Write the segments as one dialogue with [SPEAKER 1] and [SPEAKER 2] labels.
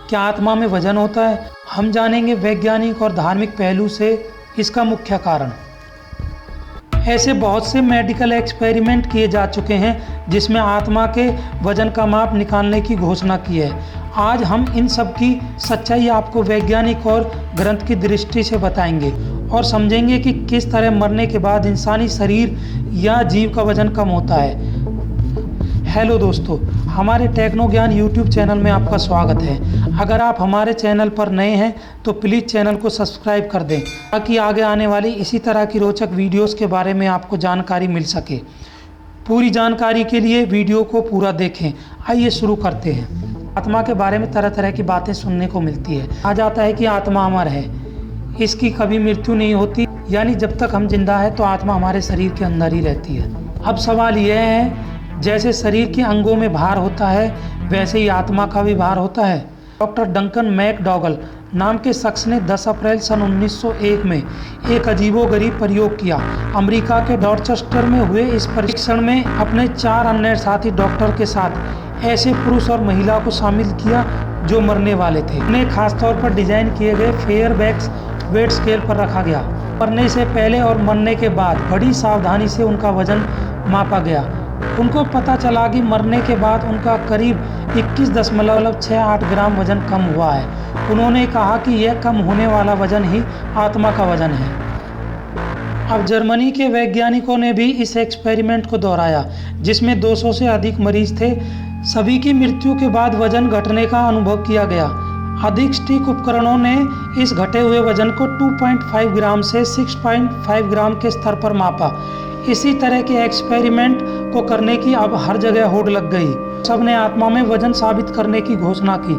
[SPEAKER 1] क्या आत्मा में वजन होता है? हम जानेंगे वैज्ञानिक और धार्मिक पहलू से इसका मुख्य कारण। ऐसे बहुत से मेडिकल एक्सपेरिमेंट किए जा चुके हैं जिसमें आत्मा के वजन का माप निकालने की घोषणा की है। आज हम इन सब की सच्चाई आपको वैज्ञानिक और ग्रंथ की दृष्टि से बताएंगे और समझेंगे कि किस तरह मरने के बाद इंसानी शरीर या जीव का वजन कम होता है। हेलो दोस्तों, हमारे टेक्नो ज्ञान यूट्यूब चैनल में आपका स्वागत है। अगर आप हमारे चैनल पर नए हैं तो प्लीज़ चैनल को सब्सक्राइब कर दें ताकि आगे आने वाली इसी तरह की रोचक वीडियोस के बारे में आपको जानकारी मिल सके। पूरी जानकारी के लिए वीडियो को पूरा देखें। आइए शुरू करते हैं। आत्मा के बारे में तरह तरह की बातें सुनने को मिलती है। कहा जाता है कि आत्मा अमर है, इसकी कभी मृत्यु नहीं होती, यानी जब तक हम जिंदा है तो आत्मा हमारे शरीर के अंदर ही रहती है। अब सवाल यह है, जैसे शरीर के अंगों में भार होता है वैसे ही आत्मा का भी भार होता है। डॉक्टर डंकन मैकडॉगल नाम के शख्स ने 10 अप्रैल सन 1901 में एक अजीबोगरीब प्रयोग किया। अमेरिका के डॉर्चेस्टर में हुए इस परीक्षण में अपने 4 अन्य साथी डॉक्टर के साथ ऐसे पुरुष और महिला को शामिल किया जो मरने वाले थे। उन्हें खासतौर पर डिजाइन किए गए फेयरबैक्स वेट स्केल पर रखा गया। मरने से पहले और मरने के बाद बड़ी सावधानी से उनका वजन मापा गया। उनको पता चला कि मरने के बाद उनका करीब 21.68 ग्राम वजन कम हुआ है। उन्होंने कहा कि यह कम होने वाला वजन ही आत्मा का वजन है। अब जर्मनी के वैज्ञानिकों ने भी इस एक्सपेरिमेंट को दोहराया जिसमें 200 से अधिक मरीज थे। सभी की मृत्यु के बाद वजन घटने का अनुभव किया गया। अधिक सटीक उपकरणों ने इस घटे हुए वजन को 2.5 ग्राम से 6.5 ग्राम के स्तर पर मापा। इसी तरह के एक्सपेरिमेंट को करने की अब हर जगह होड़ लग गई। सबने आत्मा में वजन साबित करने की घोषणा की।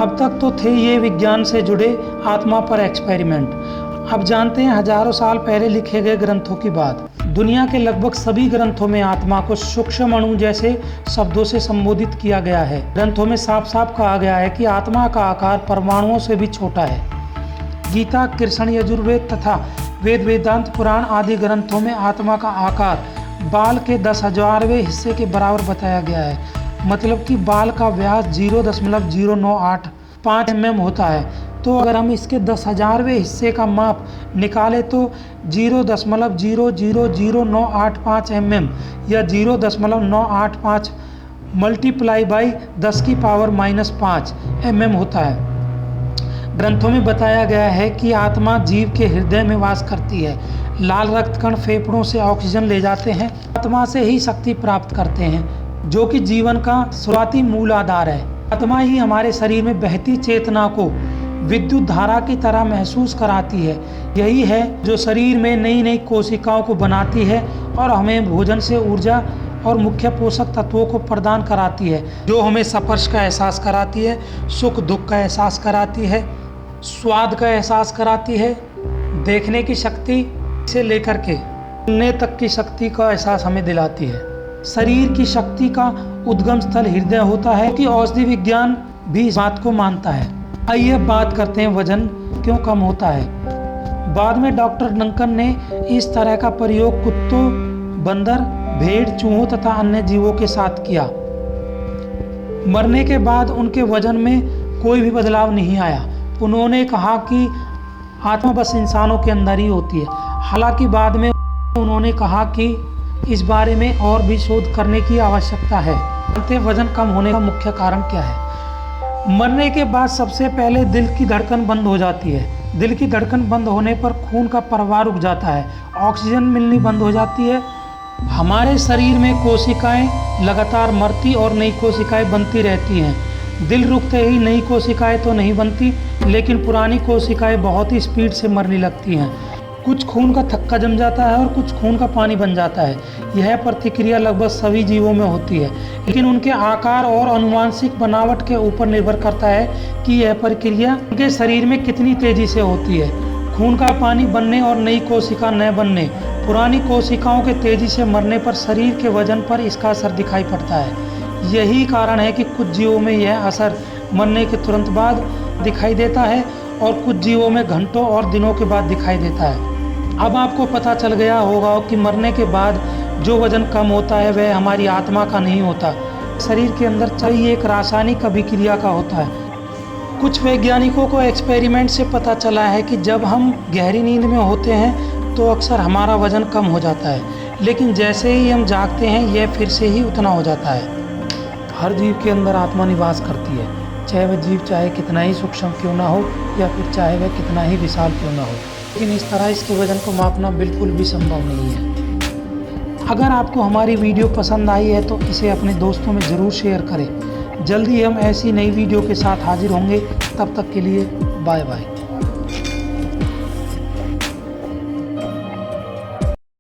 [SPEAKER 1] अब तक तो थे ये विज्ञान से जुड़े आत्मा पर एक्सपेरिमेंट। अब जानते हैं हजारों साल पहले लिखे गए ग्रंथों की बात। दुनिया के लगभग सभी ग्रंथों में आत्मा को सूक्ष्म अणु जैसे शब्दों से संबोधित किया गया है। ग्रंथों में साफ साफ कहा गया है कि आत्मा का आकार परमाणुओं से भी छोटा है। गीता, कृष्ण यजुर्वेद तथा वेद, वेदांत, पुराण आदि ग्रंथों में आत्मा का आकार बाल के 10,000वें हिस्से के बराबर बताया गया है। मतलब कि बाल का व्यास 0.0985 mm होता है। तो अगर हम इसके 10,000वें हिस्से का माप निकालें तो 0.0000985 mm या 0.985 मल्टीप्लाई बाई 10⁻⁻5 mm होता है। ग्रंथों में बताया गया है कि आत्मा जीव के हृदय में वास करती है। लाल रक्त कण फेफड़ों से ऑक्सीजन ले जाते हैं, आत्मा से ही शक्ति प्राप्त करते हैं जो कि जीवन का शुरुआती मूल आधार है। आत्मा ही हमारे शरीर में बहती चेतना को विद्युत धारा की तरह महसूस कराती है। यही है जो शरीर में नई नई कोशिकाओं को बनाती है और हमें भोजन से ऊर्जा और मुख्य पोषक तत्वों को प्रदान कराती है, जो हमें स्पर्श का एहसास कराती है, सुख दुख का एहसास कराती है, स्वाद का एहसास कराती है, देखने की शक्ति से लेकर के सुनने तक की शक्ति का एहसास हमें दिलाती है। शरीर की शक्ति का उद्गम स्थल हृदय होता है कि औषधि विज्ञान भी इस बात को मानता है। आइए बात करते हैं वजन क्यों कम होता है। बाद में डॉक्टर डंकन ने इस तरह का प्रयोग कुत्तों, बंदर, भेड़, चूहों तथा अन्य जीवों के साथ किया। मरने के बाद उनके वजन में कोई भी बदलाव नहीं आया। उन्होंने कहा कि आत्मा बस इंसानों के अंदर ही होती है। हालांकि बाद में उन्होंने कहा कि इस बारे में और भी शोध करने की आवश्यकता है। वजन कम होने का मुख्य कारण क्या है? मरने के बाद सबसे पहले दिल की धड़कन बंद हो जाती है। दिल की धड़कन बंद होने पर खून का प्रवाह रुक जाता है, ऑक्सीजन मिलनी बंद हो जाती है। हमारे शरीर में कोशिकाएं लगातार मरती और नई कोशिकाएं बनती रहती हैं। दिल रुकते ही नई कोशिकाएं तो नहीं बनती, लेकिन पुरानी कोशिकाएं बहुत ही स्पीड से मरने लगती हैं। कुछ खून का थक्का जम जाता है और कुछ खून का पानी बन जाता है। यह प्रतिक्रिया लगभग सभी जीवों में होती है, लेकिन उनके आकार और आनुवंशिक बनावट के ऊपर निर्भर करता है कि यह प्रक्रिया उनके शरीर में कितनी तेजी से होती है। खून का पानी बनने और नई कोशिका न बनने, पुरानी कोशिकाओं के तेजी से मरने पर शरीर के वजन पर इसका असर दिखाई पड़ता है। यही कारण है कि कुछ जीवों में यह असर मरने के तुरंत बाद दिखाई देता है और कुछ जीवों में घंटों और दिनों के बाद दिखाई देता है। अब आपको पता चल गया होगा कि मरने के बाद जो वजन कम होता है वह हमारी आत्मा का नहीं होता, शरीर के अंदर चल रही एक रासायनिक अभिक्रिया का होता है। कुछ वैज्ञानिकों को एक्सपेरिमेंट से पता चला है कि जब हम गहरी नींद में होते हैं तो अक्सर हमारा वज़न कम हो जाता है, लेकिन जैसे ही हम जागते हैं यह फिर से ही उतना हो जाता है। हर जीव के अंदर आत्मा निवास करती है, चाहे वह जीव चाहे कितना ही सूक्ष्म क्यों ना हो या फिर चाहे वह कितना ही विशाल क्यों ना हो, लेकिन इस तरह इसके वज़न को मापना बिल्कुल भी संभव नहीं है। अगर आपको हमारी वीडियो पसंद आई है तो इसे अपने दोस्तों में ज़रूर शेयर करें। जल्दी हम ऐसी नई वीडियो के साथ हाजिर होंगे, तब तक के लिए बाय बाय।